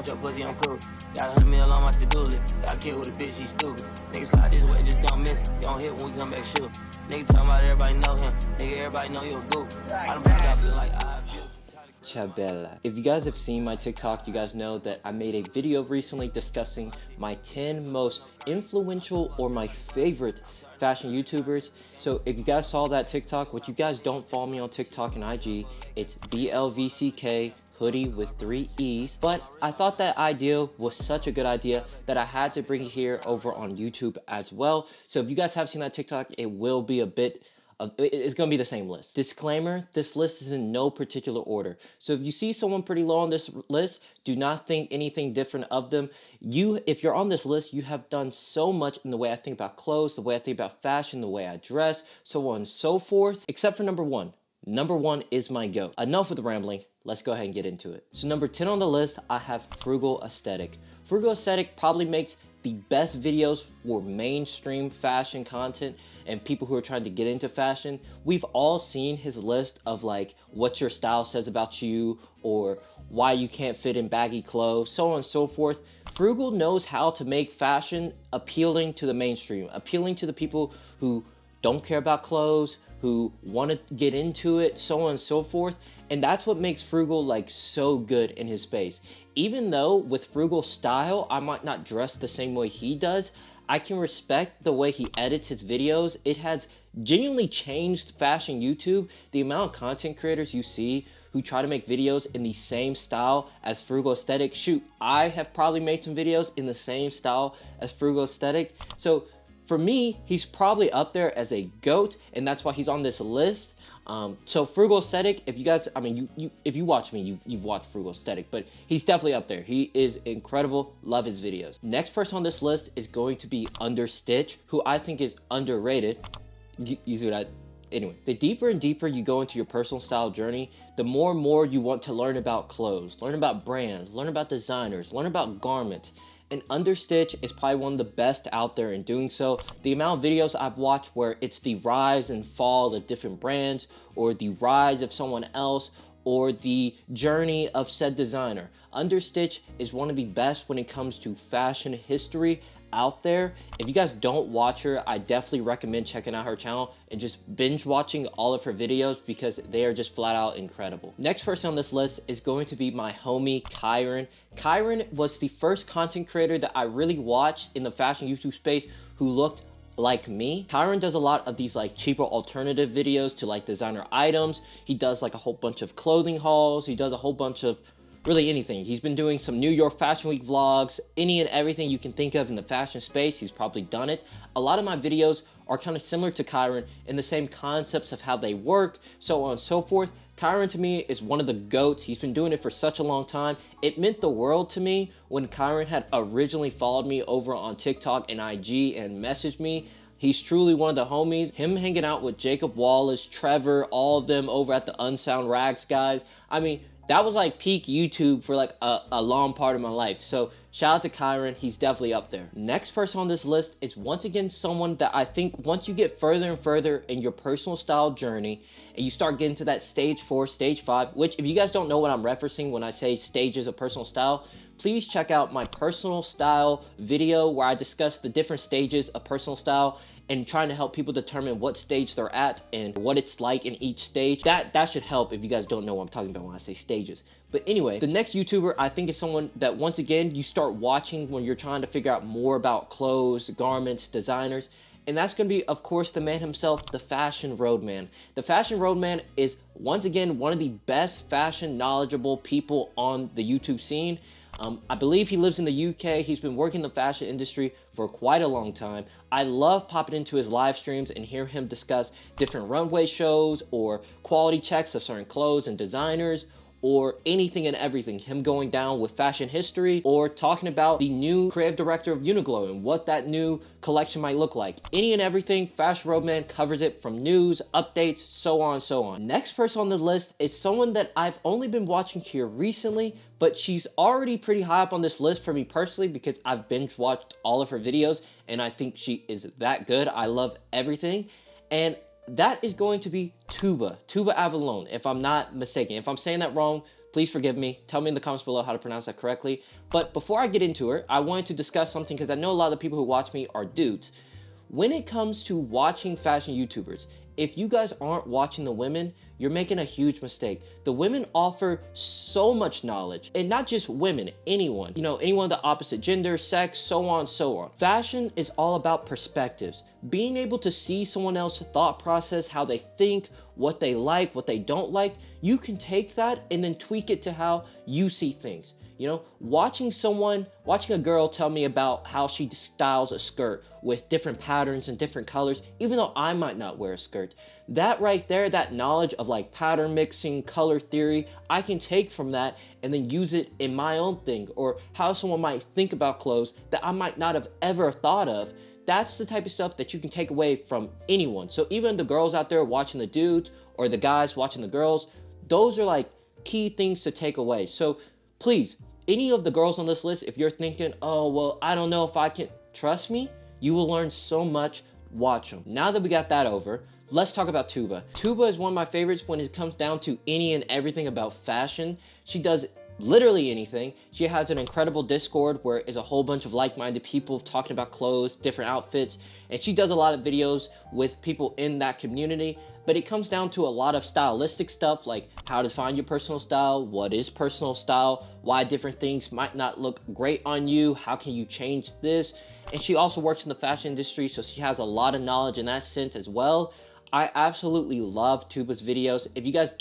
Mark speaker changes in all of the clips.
Speaker 1: want your pussy, I'm cool. Got 100 mil on my to-do list. Got killed with a bitch, she stupid. Niggas slide this way, just don't miss it. You don't hit when we come back, shoot. Nigga talking about everybody know him. Nigga, everybody know you a goof. I done popped out feel like
Speaker 2: Chabella. If you guys have seen my TikTok, you guys know that I made a video recently discussing my 10 most influential or my favorite fashion YouTubers. So if you guys saw that TikTok, which you guys don't follow me on TikTok and IG, it's BLVCK hoodie with 3 E's. But I thought that idea was such a good idea that I had to bring it here over on YouTube as well. So if you guys have seen that TikTok, it will be a bit of, it's gonna be the same list. Disclaimer, this list is in no particular order. So if you see someone pretty low on this list, do not think anything different of them. If you're on this list, you have done so much in the way I think about clothes, the way I think about fashion, the way I dress, so on and so forth, except for number one. Number one is my GOAT. Enough with the rambling, let's go ahead and get into it. So number 10 on the list, I have Frugal Aesthetic. Frugal Aesthetic probably makes the best videos for mainstream fashion content and people who are trying to get into fashion. We've all seen his list of like what your style says about you or why you can't fit in baggy clothes, so on and so forth. Frugal knows how to make fashion appealing to the mainstream, appealing to the people who don't care about clothes, who want to get into it, so on and so forth. And that's what makes Frugal like so good in his space. Even though with Frugal's style, I might not dress the same way he does, I can respect the way he edits his videos. It has genuinely changed fashion YouTube. The amount of content creators you see who try to make videos in the same style as Frugal Aesthetic. Shoot, I have probably made some videos in the same style as Frugal Aesthetic. So for me, he's probably up there as a GOAT, and that's why he's on this list. So Frugal Aesthetic, if you guys, I mean, if you watch me, you've watched Frugal Aesthetic, but he's definitely up there. He is incredible, love his videos. Next person on this list is going to be Understitch, who I think is underrated. You see what anyway, the deeper and deeper you go into your personal style journey, the more and more you want to learn about clothes, learn about brands, learn about designers, learn about garments. And Understitch is probably one of the best out there in doing so. The amount of videos I've watched where it's the rise and fall of different brands, or the rise of someone else, or the journey of said designer. Understitch is one of the best when it comes to fashion history out there. If you guys don't watch her, I definitely recommend checking out her channel and just binge watching all of her videos because they are just flat out incredible. Next person on this list is going to be my homie Kyron. Kyron was the first content creator that I really watched in the fashion YouTube space who looked like me. Kyron does a lot of these like cheaper alternative videos to like designer items. He does like a whole bunch of clothing hauls. He does a whole bunch of really anything. He's been doing some New York Fashion Week vlogs, any and everything you can think of in the fashion space, he's probably done it. A lot of my videos are kind of similar to Kyron in the same concepts of how they work, so on and so forth. Kyron to me is one of the GOATs. He's been doing it for such a long time. It meant the world to me when Kyron had originally followed me over on TikTok and IG and messaged me. He's truly one of the homies. Him hanging out with Jacob Wallace, Trevor, all of them over at the Unsound Rags guys. I mean, that was like peak YouTube for like a long part of my life. So shout out to Kyron, he's definitely up there. Next person on this list is once again someone that I think once you get further and further in your personal style journey and you start getting to that stage 4, stage 5, which if you guys don't know what I'm referencing when I say stages of personal style, please check out my personal style video where I discuss the different stages of personal style and trying to help people determine what stage they're at and what it's like in each stage. That should help if you guys don't know what I'm talking about when I say stages. But anyway, the next YouTuber I think is someone that once again you start watching when you're trying to figure out more about clothes, garments, designers, and that's gonna be, of course, the man himself, the Fashion Roadman. The Fashion Roadman is once again one of the best fashion knowledgeable people on the YouTube scene. I believe he lives in the UK. He's been working in the fashion industry for quite a long time. I love popping into his live streams and hear him discuss different runway shows or quality checks of certain clothes and designers, or anything and everything. Him going down with fashion history or talking about the new creative director of Uniqlo and what that new collection might look like. Any and everything, Fashion Roadman covers it from news, updates, so on and so on. Next person on the list is someone that I've only been watching here recently, but she's already pretty high up on this list for me personally because I've binge watched all of her videos and I think she is that good. I love everything. And that is going to be Tuba Avalon, if I'm not mistaken. If I'm saying that wrong, Please forgive me. Tell me in the comments below how to pronounce that correctly. But before I get into her, I wanted to discuss something because I know a lot of the people who watch me are dudes. When it comes to watching fashion YouTubers, if you guys aren't watching the women, you're making a huge mistake. The women offer so much knowledge, and not just women, anyone. You know, anyone of the opposite gender, sex, so on, so on. Fashion is all about perspectives. Being able to see someone else's thought process, how they think, what they like, what they don't like, you can take that and then tweak it to how you see things. You know, watching a girl tell me about how she styles a skirt with different patterns and different colors, even though I might not wear a skirt, that right there, that knowledge of like pattern mixing, color theory, I can take from that and then use it in my own thing, or how someone might think about clothes that I might not have ever thought of. That's the type of stuff that you can take away from anyone. So even the girls out there watching the dudes, or the guys watching the girls, those are like key things to take away. So please, any of the girls on this list, if you're thinking, oh, well, I don't know if I can, trust me, you will learn so much. Watch them. Now that we got that over, let's talk about Tuba. Tuba is one of my favorites when it comes down to any and everything about fashion. She does literally anything. She has an incredible Discord where it's a whole bunch of like-minded people talking about clothes, different outfits, and she does a lot of videos with people in that community. But it comes down to a lot of stylistic stuff, like how to find your personal style, what is personal style, why different things might not look great on you, how can you change this. And she also works in the fashion industry, so she has a lot of knowledge in that sense as well. I absolutely love Tuba's videos. If you guys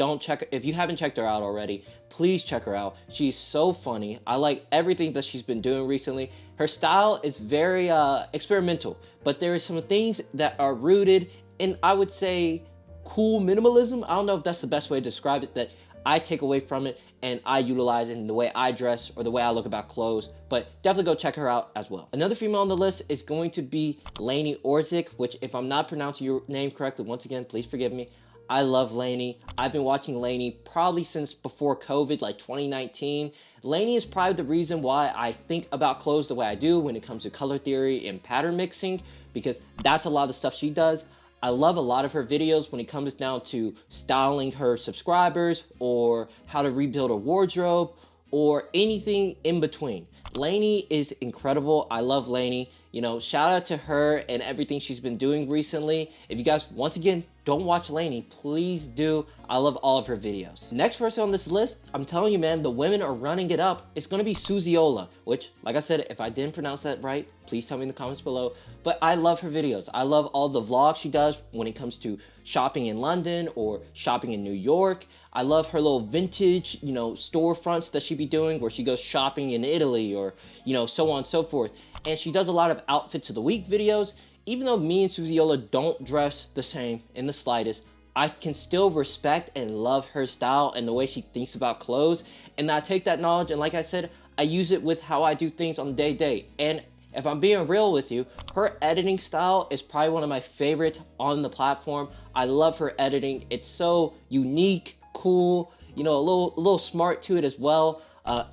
Speaker 2: if you haven't checked her out already, please check her out. She's so funny. I like everything that she's been doing recently. Her style is very experimental, but there are some things that are rooted in, I would say, cool minimalism. I don't know if that's the best way to describe it, that I take away from it and I utilize it in the way I dress or the way I look about clothes. But definitely go check her out as well. Another female on the list is going to be Laini Ozark, which, if I'm not pronouncing your name correctly, once again, please forgive me. I love Laini. I've been watching Laini probably since before COVID, like 2019. Laini is probably the reason why I think about clothes the way I do when it comes to color theory and pattern mixing, because that's a lot of the stuff she does. I love a lot of her videos when it comes down to styling her subscribers, or how to rebuild a wardrobe, or anything in between. Laini is incredible. I love Laini. You know, shout out to her and everything she's been doing recently. If you guys, once again, don't watch Laini, please do. I love all of her videos. Next person on this list, I'm telling you, man, the women are running it up. It's gonna be Susielola, which, like I said, if I didn't pronounce that right, please tell me in the comments below. But I love her videos. I love all the vlogs she does when it comes to shopping in London or shopping in New York. I love her little vintage, you know, storefronts that she be doing where she goes shopping in Italy, or, you know, so on and so forth. And she does a lot of outfits of the week videos. Even though me and Susielola don't dress the same in the slightest, I can still respect and love her style and the way she thinks about clothes. And I take that knowledge, and like I said, I use it with how I do things on the day-to-day. And if I'm being real with you, her editing style is probably one of my favorites on the platform. I love her editing. It's so unique, cool, you know, a little smart to it as well.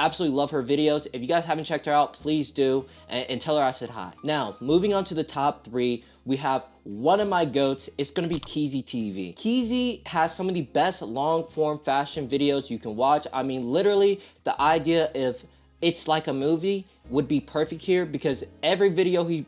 Speaker 2: Absolutely love her videos. If you guys haven't checked her out, please do, and tell her I said hi. Now, moving on to the top 3, we have one of my goats. It's gonna be KeezyTV. Keezy has some of the best long-form fashion videos you can watch. I mean, literally, the idea of it's like a movie would be perfect here, because every video he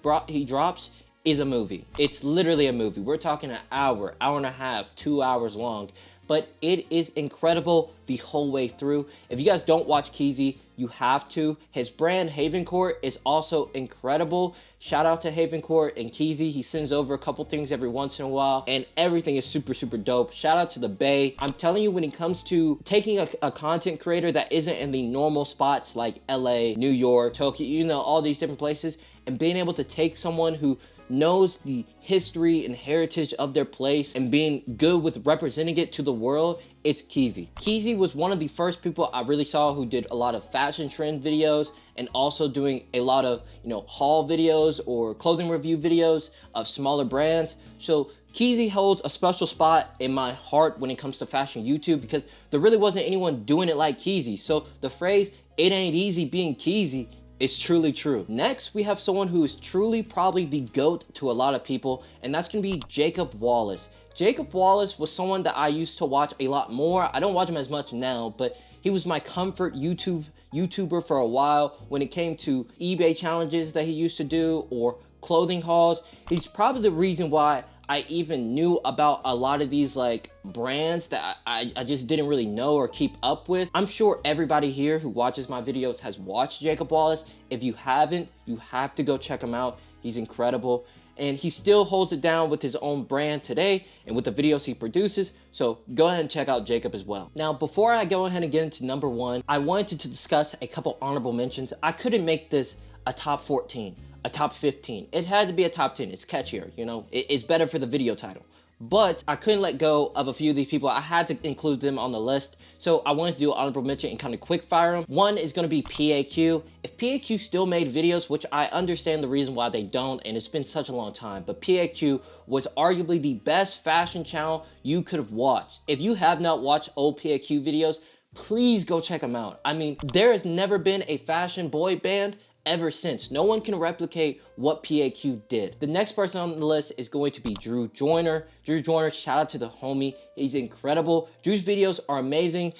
Speaker 2: drops is a movie. It's literally a movie. We're talking an hour, hour and a half, 2 hours long. But it is incredible the whole way through. If you guys don't watch Keezy, you have to. His brand, Haven Court, is also incredible. Shout out to Haven Court and Keezy. He sends over a couple things every once in a while, and everything is super, super dope. Shout out to the Bay. I'm telling you, when it comes to taking a content creator that isn't in the normal spots like LA, New York, Tokyo, you know, all these different places, and being able to take someone who knows the history and heritage of their place and being good with representing it to the world, it's Keezy. Keezy was one of the first people I really saw who did a lot of fashion trend videos, and also doing a lot of, you know, haul videos or clothing review videos of smaller brands. So Keezy holds a special spot in my heart when it comes to fashion YouTube, because there really wasn't anyone doing it like Keezy. So the phrase, "it ain't easy being Keezy," is truly true. Next, we have someone who is truly probably the GOAT to a lot of people, and that's gonna be Jacob Wallace. Jacob Wallace was someone that I used to watch a lot more. I don't watch him as much now, but he was my comfort YouTuber for a while when it came to eBay challenges that he used to do or clothing hauls. He's probably the reason why I even knew about a lot of these like brands that I just didn't really know or keep up with. I'm sure everybody here who watches my videos has watched Jacob Wallace. If you haven't, you have to go check him out. He's incredible. And he still holds it down with his own brand today and with the videos he produces. So go ahead and check out Jacob as well. Now, before I go ahead and get into number 1, I wanted to discuss a couple honorable mentions. I couldn't make this a top 14, a top 15. It had to be a top 10. It's catchier, you know, it's better for the video title. But I couldn't let go of a few of these people. I had to include them on the list. So I wanted to do an honorable mention and kind of quick fire them. One is going to be PAQ. If PAQ still made videos, which I understand the reason why they don't, and it's been such a long time, but PAQ was arguably the best fashion channel you could have watched. If you have not watched old PAQ videos, please go check them out. I mean, there has never been a fashion boy band ever since. No one can replicate what PAQ did. The next person on the list is going to be Drew Joyner. Drew Joyner, shout out to the homie. He's incredible. Drew's videos are amazing.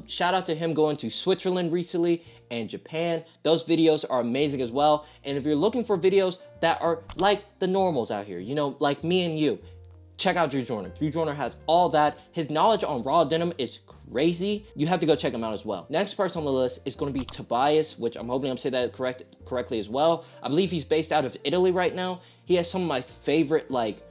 Speaker 2: Shout out to him going to Switzerland recently and Japan. Those videos are amazing as well. And if you're looking for videos that are like the normals out here, you know, like me and you, check out Drew Joyner. Drew Joyner has all that. His knowledge on raw denim is crazy. You have to go check him out as well. Next person on the list is going to be Topias, which I'm hoping I'm saying that correctly as well. I believe he's based out of Italy right now. He has some of my favorite like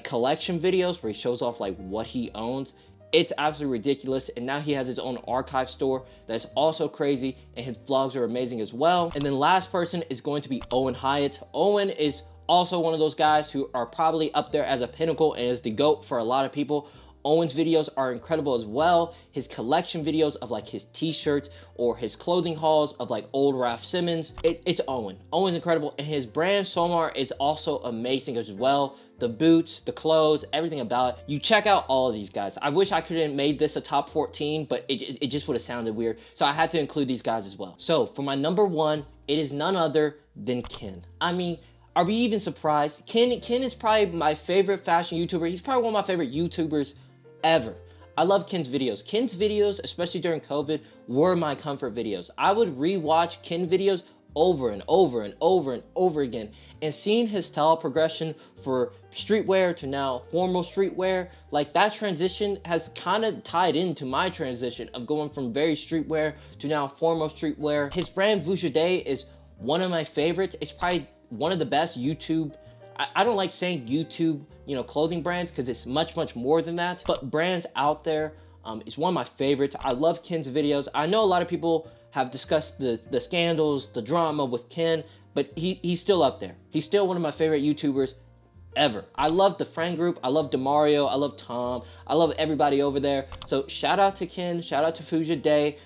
Speaker 2: collection videos where he shows off like what he owns. It's absolutely ridiculous. And now he has his own archive store that's also crazy, and his vlogs are amazing as well. And then last person is going to be Owen Hyatt. Owen is also one of those guys who are probably up there as a pinnacle and is the GOAT for a lot of people. Owen's videos are incredible as well. His collection videos of like his t-shirts or his clothing hauls of like old Ralph Simmons. It's Owen. Owen's incredible, and his brand Somar is also amazing as well. The boots, the clothes, everything about it. You check out all of these guys. I wish I could have made this a top 14, but it just would have sounded weird. So I had to include these guys as well. So for my number 1, it is none other than Ken. I mean, are we even surprised? Ken is probably my favorite fashion YouTuber. He's probably one of my favorite YouTubers ever. I love Ken's videos. Ken's videos, especially during COVID, were my comfort videos. I would rewatch Ken videos over and over and over and over again, and seeing his style progression for streetwear to now formal streetwear, like that transition has kind of tied into my transition of going from very streetwear to now formal streetwear. His brand Vujade is one of my favorites. It's probably one of the best YouTube, I don't like saying YouTube, you know, clothing brands, because it's much more than that, but brands out there. It's one of my favorites. I love Ken's videos. I know a lot of people have discussed the scandals, the drama with Ken, but he's still up there. He's still one of my favorite YouTubers ever. I love the friend group. I love Demario. I love Tom. I love everybody over there. So shout out to Ken. Shout out to Vujade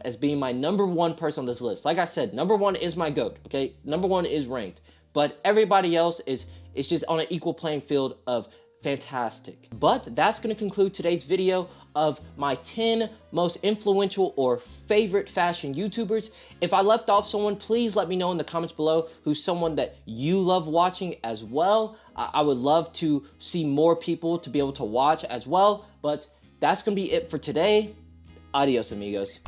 Speaker 2: as being my number 1 person on this list. Like I said, number 1 is my GOAT, okay? Number 1 is ranked. But everybody else is just on an equal playing field of fantastic. But that's going to conclude today's video of my 10 most influential or favorite fashion YouTubers. If I left off someone, please let me know in the comments below who's someone that you love watching as well. I would love to see more people to be able to watch as well. But that's going to be it for today. Adios, amigos.